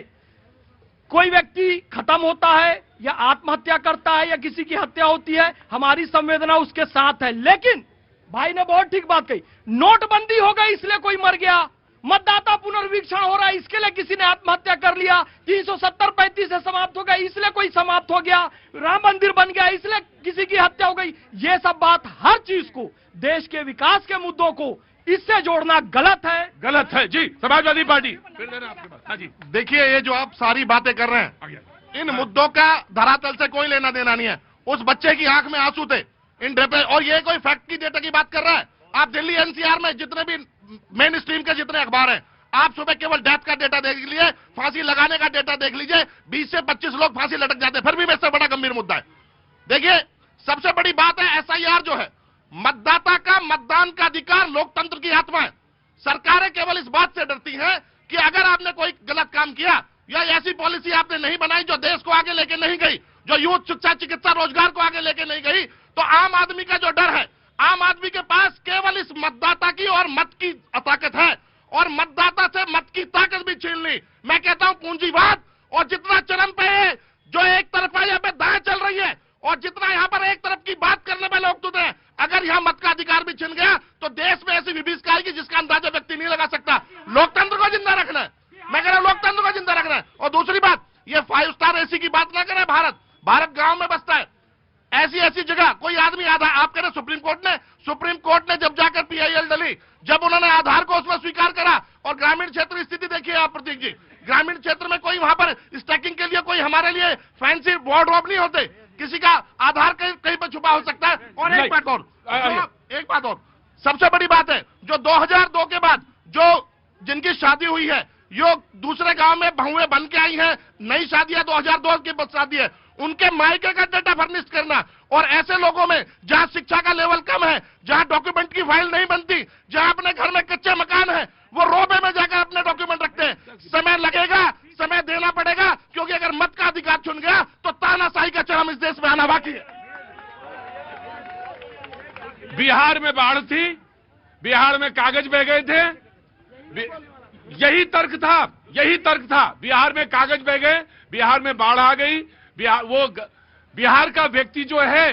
कोई व्यक्ति खत्म होता है या आत्महत्या करता है या किसी की हत्या होती है, हमारी संवेदना उसके साथ है, लेकिन भाई ने बहुत ठीक बात कही, नोटबंदी हो गई इसलिए कोई मर गया, मतदाता पुनर्वीक्षण हो रहा है इसके लिए किसी ने आत्महत्या कर लिया, 370-35 से समाप्त हो गया इसलिए कोई समाप्त हो गया, राम मंदिर बन गया इसलिए किसी की हत्या हो गई, ये सब बात हर चीज को, देश के विकास के मुद्दों को इससे जोड़ना गलत है जी। समाजवादी पार्टी फिर देना आपके पास। हाँ जी, देखिए ये जो आप सारी बातें कर रहे हैं, इन मुद्दों का धरातल से कोई लेना देना नहीं है। उस बच्चे की आंख में आंसू थे इन और ये कोई फैक्ट की डेटा की बात कर रहा है। आप दिल्ली एनसीआर में जितने भी मेन स्ट्रीम के जितने अखबार हैं, आप सुबह केवल डेथ का डेटा देख लीजिए, फांसी लगाने का डेटा देख लीजिए, 20 से 25 लोग फांसी लटक जाते हैं, फिर भी इससे बड़ा गंभीर मुद्दा है। देखिए, सबसे बड़ी बात है एसआईआर जो है, मतदाता का मतदान का अधिकार लोकतंत्र की आत्मा है। सरकारें केवल इस बात से डरती हैं कि अगर आपने कोई गलत काम किया या ऐसी पॉलिसी आपने नहीं बनाई जो देश को आगे लेके नहीं गई, जो यूथ शिक्षा, चिकित्सा, रोजगार को आगे लेके नहीं गई, तो आम आदमी का जो डर है, आम आदमी के पास केवल इस मतदाता की और मत की ताकत है, और मतदाता से मत की ताकत भी छीन ली। मैं कहता हूं पूंजीवाद और जितना चरम पे है, जो एक तरफा यहाँ पे दाएं चल रही है और जितना यहाँ पर एक तरफ की बात करने में लोग तुझे, अगर यहाँ मत का अधिकार भी छिन गया तो देश में ऐसी विभीषिका आएगी जिसका अंदाजा व्यक्ति नहीं लगा सकता। लोकतंत्र को जिंदा रखना है, मैं कह रहा हूं लोकतंत्र को जिंदा रखना है। और दूसरी बात, ये 5 स्टार एसी की बात ना करें, भारत गांव में बसता है, ऐसी जगह कोई आदमी आधार, आप कह रहे सुप्रीम कोर्ट ने जब जाकर पीआईएल डली, जब उन्होंने आधार को उसमें स्वीकार करा, और ग्रामीण क्षेत्र स्थिति देखिए आप प्रतीक जी, ग्रामीण क्षेत्र में कोई वहां पर स्टैकिंग के लिए कोई हमारे लिए फैंसी वार्डरोब नहीं होते, किसी का आधार कहीं पर छुपा हो सकता है। और एक बात और सबसे बड़ी बात है, जो 2002 के बाद जो जिनकी शादी हुई है, यो दूसरे गांव में बहुएं बन के आई हैं, नई शादियां 2002 की शादी है, उनके मायके का डेटा फर्निश करना, और ऐसे लोगों में जहां शिक्षा का लेवल कम है, जहां डॉक्यूमेंट की फाइल नहीं बनती, जहां अपने घर में कच्चे मकान है, वो रोबे में जाकर अपने डॉक्यूमेंट रखते हैं। समय लगेगा, समय देना पड़ेगा, क्योंकि अगर मत का अधिकार चुन गया तो तानाशाही का चरम इस देश में आना बाकी है। बिहार में बाढ़ थी, बिहार में कागज बह गए थे, यही तर्क था, बिहार में कागज बह गए, बिहार में बाढ़ आ गई, बिहार का व्यक्ति जो है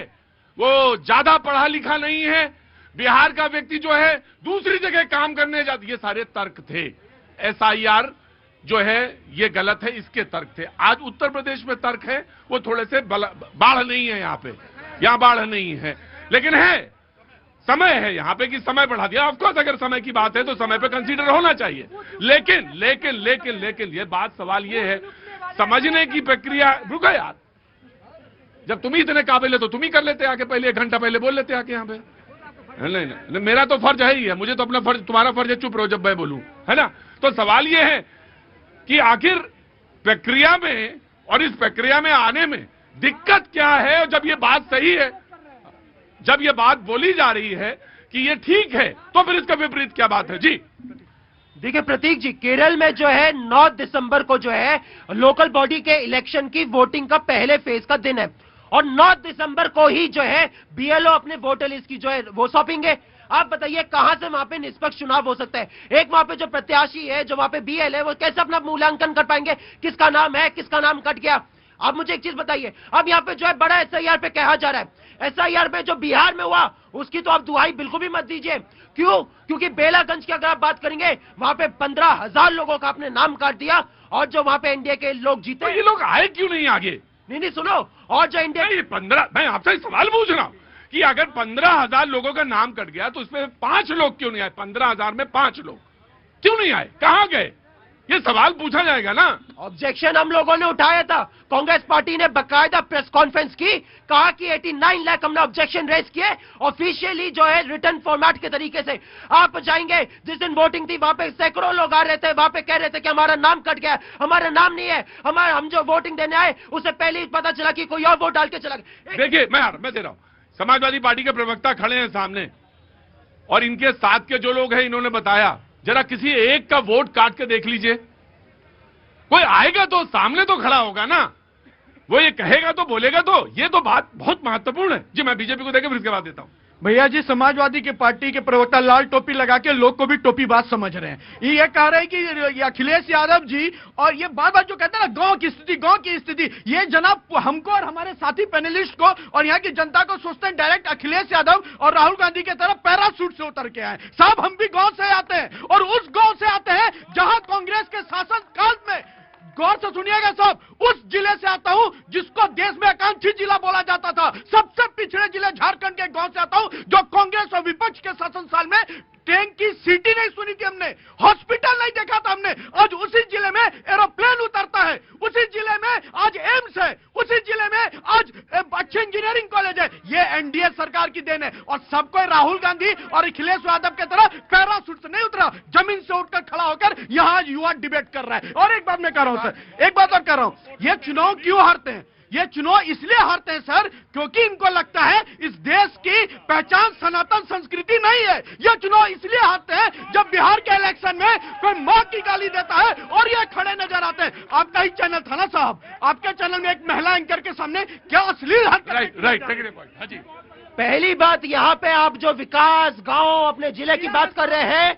वो ज्यादा पढ़ा लिखा नहीं है, बिहार का व्यक्ति जो है दूसरी जगह काम करने जाता, ये सारे तर्क थे। एसआईआर जो है ये गलत है, इसके तर्क थे। आज उत्तर प्रदेश में तर्क है, वो थोड़े से बाढ़ नहीं है, यहाँ बाढ़ नहीं है, लेकिन है समय है यहाँ पे कि समय बढ़ा दिया। ऑफकोर्स अगर समय की बात है तो समय पे कंसीडर होना चाहिए, लेकिन ये बात, सवाल ये है, समझने की प्रक्रिया। रुको यार, जब तुम ही इतने काबिल है तो तुम ही कर लेते आके, पहले 1 घंटा पहले बोल लेते आके यहाँ पे। नहीं, मेरा तो फर्ज है ही है, मुझे तो अपना फर्ज, तुम्हारा फर्ज है चुप रहो जब मैं बोलूं, है ना। तो सवाल ये है कि आखिर प्रक्रिया में और इस प्रक्रिया में आने में दिक्कत क्या है, और जब ये बात सही है, जब ये बात बोली जा रही है कि ये ठीक है, तो फिर इसका विपरीत क्या बात है जी। देखिए प्रतीक जी, केरल में जो है 9 दिसंबर को जो है लोकल बॉडी के इलेक्शन की वोटिंग का पहले फेज का दिन है, और 9 दिसंबर को ही जो है बीएलओ अपने वोटर लिस्ट की जो है वो सौंपेंगे। आप बताइए कहां से वहां पे निष्पक्ष चुनाव हो सकता है? एक वहां पे जो प्रत्याशी है, जो वहां पे बीएल है, वो कैसे अपना मूल्यांकन कर पाएंगे, किसका नाम है, किसका नाम कट गया? अब मुझे एक चीज बताइए, अब यहाँ पे जो है बड़ा एसआईआर पे कहा जा रहा है, एसआईआर पे जो बिहार में हुआ उसकी तो आप दुहाई बिल्कुल भी मत दीजिए। क्यों? क्योंकि बेलागंज की अगर आप बात करेंगे, वहां पे 15,000 लोगों का आपने नाम काट दिया, और जो वहां पे एनडीए के लोग जीते, तो ये लोग आए क्यों नहीं आगे? नहीं सुनो, और जो इंडिया 15, मैं आपसे सवाल पूछ रहा हूं कि अगर 15,000 लोगों का नाम कट गया तो उसमें 5 लोग क्यों नहीं आए? 15,000 में 5 लोग क्यों नहीं आए? कहां गए? ये सवाल पूछा जाएगा ना। ऑब्जेक्शन हम लोगों ने उठाया था, कांग्रेस पार्टी ने बकायदा प्रेस कॉन्फ्रेंस की, कहा कि 89 लाख हमने ऑब्जेक्शन रेज किए, ऑफिशियली जो है रिटर्न फॉर्मेट के तरीके से। आप जाएंगे, जिस दिन वोटिंग थी वहां पे सैकड़ों लोग आ रहे थे, वहां पे कह रहे थे कि हमारा नाम कट गया, हमारा नाम नहीं है, हम जो वोटिंग देने आए उससे पहले ही पता चला कि कोई और वोट डाल के चला गया। देखिए मैं दे रहा हूं, समाजवादी पार्टी के प्रवक्ता खड़े हैं सामने, और इनके साथ के जो लोग हैं इन्होंने बताया जरा किसी एक का वोट काट के देख लीजिए, कोई आएगा तो सामने तो खड़ा होगा ना, वो ये कहेगा तो बोलेगा तो। ये तो बात बहुत महत्वपूर्ण है जी। मैं बीजेपी को देकर फिर इसके बाद देता हूं। भैया जी, समाजवादी की पार्टी के प्रवक्ता लाल टोपी लगा के लोग को भी टोपी बात समझ रहे हैं। ये कह रहे हैं कि ये अखिलेश यादव जी और ये बार बार जो कहते हैं ना गांव की स्थिति, ये जनाब हमको और हमारे साथी पैनलिस्ट को और यहाँ की जनता को सोचते हैं डायरेक्ट अखिलेश यादव और राहुल गांधी की तरफ पैराशूट से उतर के आए। साहब, हम भी गांव से आते हैं और उस गांव से आते हैं जहां कांग्रेस के शासन काल में, गौर से सुनिएगा साहब, उस जिले से आता हूं जिसको देश में आकांक्षी जिला बोला जाता था। सबसे पिछड़े जिले झारखंड के गांव से आता हूं जो कांग्रेस और विपक्ष के शासन साल में ट्रेन की सीटी नहीं सुनी थी हमने, हॉस्पिटल नहीं देखा था हमने। आज उसी जिले में एरोप्लेन उतरता है, उसी जिले में आज एम्स है, उसी जिले में आज अच्छे इंजीनियरिंग कॉलेज है। ये एनडीए सरकार की देन है और सबको राहुल गांधी और अखिलेश यादव की तरह पैराशूट से नहीं उतरा, जमीन से उठकर खड़ा होकर यहाँ युवा डिबेट कर रहा है। और एक बात मैं कह रहा हूं सर, एक बात और कह रहा हूं, ये चुनाव क्यों हारते हैं? ये चुनाव इसलिए हारते हैं सर क्योंकि इनको लगता है इस देश की पहचान सनातन संस्कृति नहीं है। ये चुनाव इसलिए हारते हैं जब बिहार के इलेक्शन में कोई मां की गाली देता है और ये खड़े नजर आते हैं। आपका ही चैनल था ना साहब, आपके चैनल में एक महिला एंकर के सामने क्या अश्लील राइट। पहली बात, यहाँ पे आप जो विकास गांव अपने जिले की बात कर रहे हैं,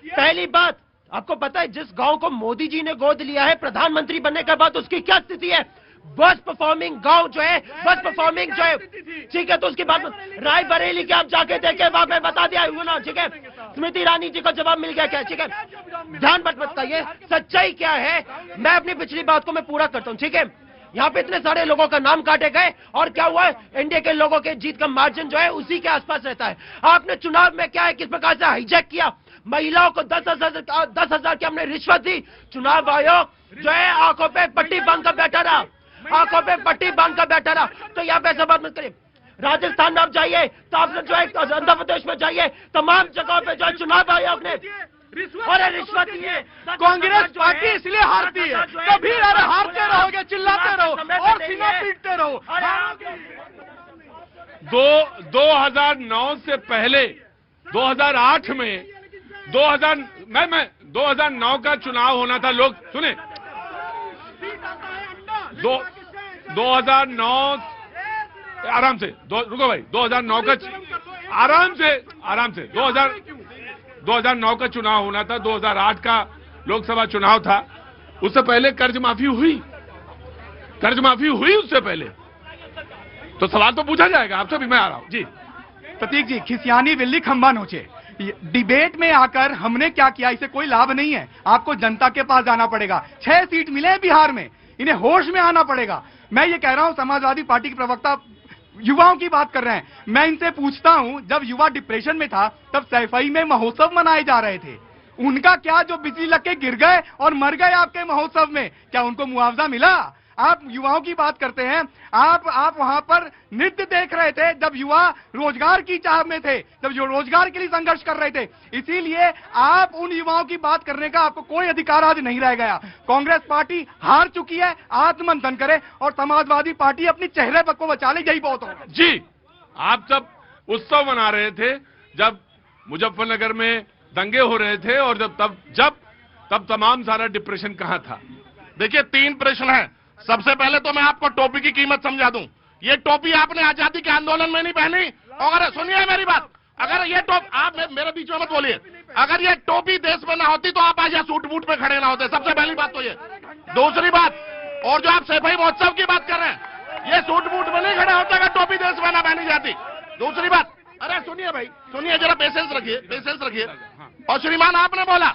पहली बात आपको पता है जिस गांव को मोदी जी ने गोद लिया है प्रधानमंत्री बनने के बाद उसकी क्या स्थिति है? बस परफॉर्मिंग गांव जो है, बस परफॉर्मिंग जो है, ठीक है। तो उसके बाद रायबरेली के आप जाके देखे, वहां पे बता दिया ना, ठीक है। स्मृति ईरानी जी को जवाब मिल गया क्या, ठीक है। ध्यान मत बताइए सच्चाई क्या है। मैं अपनी पिछली बात को मैं पूरा करता हूं, ठीक है। यहाँ पे इतने सारे लोगों का नाम काटे गए और क्या हुआ, एनडीए के लोगों के जीत का मार्जिन जो है उसी के आसपास रहता है। आपने चुनाव में क्या है, किस प्रकार से हाईजैक किया, महिलाओं को 10,000 की हमने रिश्वत दी। चुनाव आयोग जो है आंखों पे पट्टी बांध कर बैठा रहा, आंखों पे पट्टी बांध कर बैठा रहा। तो यहाँ पे ऐसा बात मत करिए। राजस्थान में आप जाइए तो आपने जो है आंध्र प्रदेश में जाइए, तमाम जगहों पे जो है चुनाव आयोग ने और रिश्वत है। कांग्रेस पार्टी इसलिए हारती है, कभी हारते रहोगे, चिल्लाते रहो और सीना पीटते रहो। 2009 से पहले 2008 में 2009 का चुनाव होना था। लोग सुने, 2009 आराम से रुको भाई, 2009 का आराम से 2009 का चुनाव होना था। 2008 का लोकसभा चुनाव था। उससे पहले कर्ज माफी हुई उससे पहले। तो सवाल तो पूछा जाएगा आपसे भी। मैं आ रहा हूं जी। प्रतीक जी, खिसियानी बिल्ली खंबा नोचे। डिबेट में आकर हमने क्या किया, इसे कोई लाभ नहीं है। आपको जनता के पास जाना पड़ेगा। 6 सीट मिले हैं बिहार में, इन्हें होश में आना पड़ेगा। मैं ये कह रहा हूं, समाजवादी पार्टी के प्रवक्ता युवाओं की बात कर रहे हैं। मैं इनसे पूछता हूं, जब युवा डिप्रेशन में था तब सैफई में महोत्सव मनाए जा रहे थे, उनका क्या जो बिजली लग के गिर गए और मर गए आपके महोत्सव में, क्या उनको मुआवजा मिला? आप युवाओं की बात करते हैं। आप वहां पर नृत्य देख रहे थे जब युवा रोजगार की चाह में थे, जब जो रोजगार के लिए संघर्ष कर रहे थे। इसीलिए आप उन युवाओं की बात करने का आपको कोई अधिकार आज नहीं रह गया। कांग्रेस पार्टी हार चुकी है, आत्ममंथन करे और समाजवादी पार्टी अपने चेहरे पर को बचा ले, यही बहुत होगा। जी, आप जब उत्सव मना रहे थे, जब मुजफ्फरनगर में दंगे हो रहे थे और तब तमाम सारा डिप्रेशन कहां था? देखिए, 3 प्रश्न है। सबसे पहले तो मैं आपको टोपी की कीमत समझा दूं। ये टोपी आपने आजादी के आंदोलन में नहीं पहनी। और सुनिए मेरी बात, अगर ये टोपी, आप मेरे बीच में मत बोलिए, अगर ये टोपी देश में ना होती तो आप आज यहाँ सूट बूट पे खड़े ना होते। सबसे पहली बात तो ये। दूसरी बात, और जो आप सैफई महोत्सव की बात कर रहे हैं, ये सूट बूट में नहीं खड़े होते अगर टोपी देश में ना पहनी जाती। दूसरी बात, अरे सुनिए भाई, सुनिए जरा, पेशेंस रखिए। और श्रीमान, आपने बोला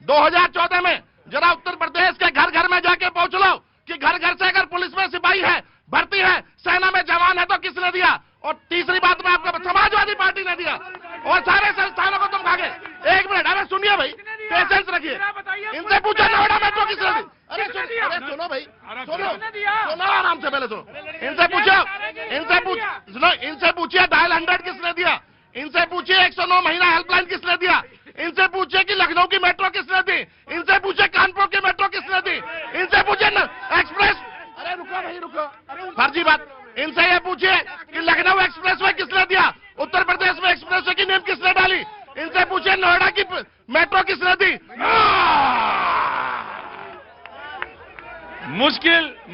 2014 में जरा उत्तर प्रदेश के घर घर में जाके पूछ लो कि घर घर से अगर पुलिस में सिपाही है, भर्ती है, सेना में जवान है तो किसने दिया? और तीसरी बात में आपको समाजवादी पार्टी ने दिया और सारे संस्थानों को तुम खा गए। 1 मिनट, अरे सुनिए भाई, पेशेंस रखिए। इनसे पूछो नोएडा मेट्रो किसने दी? अरे सुनो भाई, सुनो आराम से, पहले सुनो। इनसे पूछिए डायल 100 किसने दिया? इनसे पूछिए 109 महीना हेल्पलाइन किसने दिया? इनसे पूछिए कि लखनऊ की मेट्रो किसने दी? इनसे पूछिए कानपुर की मेट्रो किसने दी? इनसे पूछिए एक्सप्रेस, अरे रुको भाई रुको, फर्जी बात। इनसे ये पूछिए कि लखनऊ एक्सप्रेस वे किसने दिया? उत्तर प्रदेश में एक्सप्रेस वे की नींव किसने डाली? इनसे पूछिए नोएडा की मेट्रो किसने दी।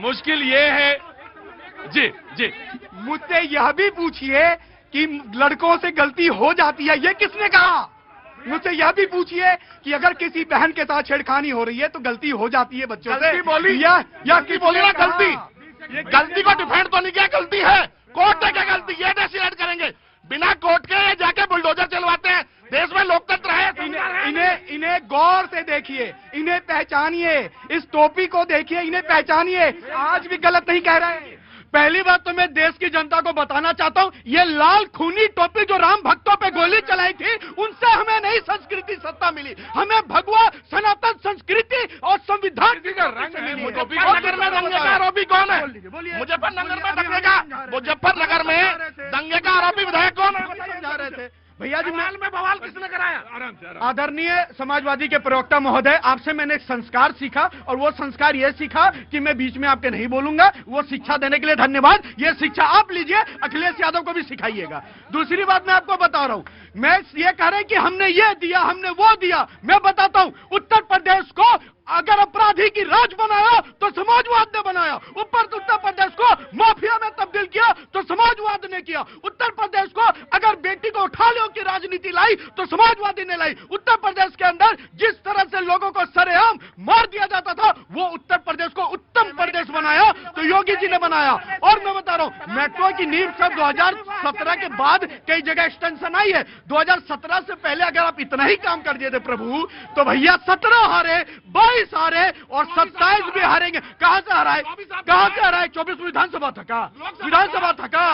मुश्किल ये है जी जी। मुझसे यह भी पूछिए कि लड़कों से गलती हो जाती है, ये किसने कहा? मुझसे यह भी पूछिए कि अगर किसी बहन के साथ छेड़खानी हो रही है तो गलती हो जाती है बच्चों से। गलती बोली या की बोली ना गलती को डिफेंड तो नहीं किया, गलती है कोर्ट ने क्या गलती ये डिसाइड करेंगे। बिना कोर्ट के ये जाके बुलडोजर चलवाते हैं। देश में लोकतंत्र है। इन्हें गौर से देखिए, इन्हें पहचानिए, इस टोपी को देखिए, इन्हें पहचानिए। आज भी गलत नहीं कह रहे। पहली बात तो मैं देश की जनता को बताना चाहता हूं, ये लाल खूनी टोपी जो राम भक्तों पे गोली चलाई थी, उनसे हमें नहीं संस्कृति सत्ता मिली, हमें भगवा सनातन संस्कृति और संविधान का रंग मिली। मुजफ्फरनगर में दंगे का आरोपी कौन है? मुजफ्फरनगर में दंगे का आरोपी विधायक कौन है? जा रहे थे भैया जी। महल में बवाल किसने कराया? आराम से आदरणीय समाजवादी के प्रवक्ता महोदय, आपसे मैंने एक संस्कार सीखा और वो संस्कार ये सीखा कि मैं बीच में आपके नहीं बोलूंगा। वो शिक्षा देने के लिए धन्यवाद। ये शिक्षा आप लीजिए, अखिलेश यादव को भी सिखाइएगा। दूसरी बात मैं आपको बता रहा हूं, मैं ये कह रहे कि हमने ये दिया, हमने वो दिया। मैं बताता हूं, उत्तर प्रदेश को अगर अपराधी की राज बनाया तो समाजवाद ने बनाया। उत्तर प्रदेश को माफिया में तब्दील किया तो समाजवाद ने किया। उत्तर प्रदेश को अगर बेटी को उठा लो की राजनीति लाई तो समाजवादी ने लाई। उत्तर प्रदेश के अंदर जिस तरह से लोगों को सरेआम मार दिया जाता था, वो उत्तर प्रदेश को उत्तम प्रदेश बनाया तो योगी जी ने बनाया। और मैं बता रहा हूं, मेट्रो की नींव सब 2017 के बाद कई जगह एक्सटेंशन आई है। 2017 से पहले अगर आप इतना ही काम कर दिए थे प्रभु, तो भैया 17 हारे, 22 हारे और 27 भी हारेंगे। कहां से हराए? कहां से हराए? 24 विधानसभा थका, विधानसभा थका।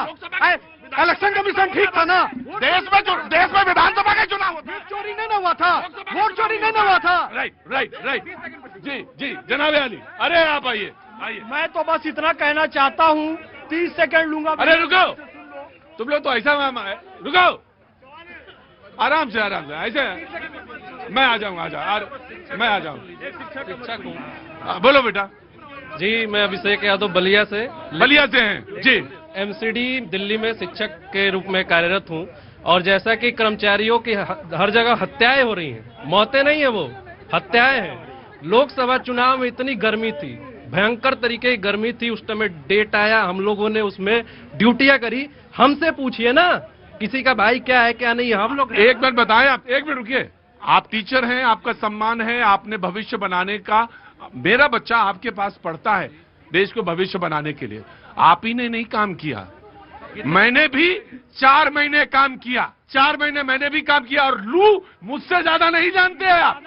इलेक्शन कमीशन ठीक था ना? देश में विधानसभा का चुनाव वोट चोरी नहीं ना हुआ था, वोट चोरी नहीं ना हुआ था। राइट जी जनाब अली, अरे आप आइए। मैं तो बस इतना कहना चाहता हूं, 30 सेकंड लूंगा। अरे रुको, तुम लोग तो ऐसा रुको, आराम से ऐसे मैं आ जाऊंगा। मैं आ जाऊंगा। शिक्षक हूँ। बोलो बेटा। जी, मैं अभिषेक यादव बलिया से हैं जी। एमसीडी दिल्ली में शिक्षक के रूप में कार्यरत हूँ। और जैसा कि कर्मचारियों की हर जगह हत्याएं हो रही हैं, मौतें नहीं है, वो हत्याएं हैं। लोकसभा चुनाव में इतनी गर्मी थी, भयंकर तरीके की गर्मी थी, उस समय डेट आया, हम लोगों ने उसमें ड्यूटियां करी। हमसे पूछिए ना किसी का भाई क्या है क्या नहीं है, हम लोग। एक मिनट बताएं आप, एक मिनट रुकिए। आप टीचर हैं, आपका सम्मान है, आपने भविष्य बनाने का, मेरा बच्चा आपके पास पढ़ता है देश को भविष्य बनाने के लिए। आप ही ने नहीं काम किया, मैंने भी 4 महीने काम किया, 4 महीने मैंने भी काम किया। और लू मुझसे ज्यादा नहीं जानते हैं आप।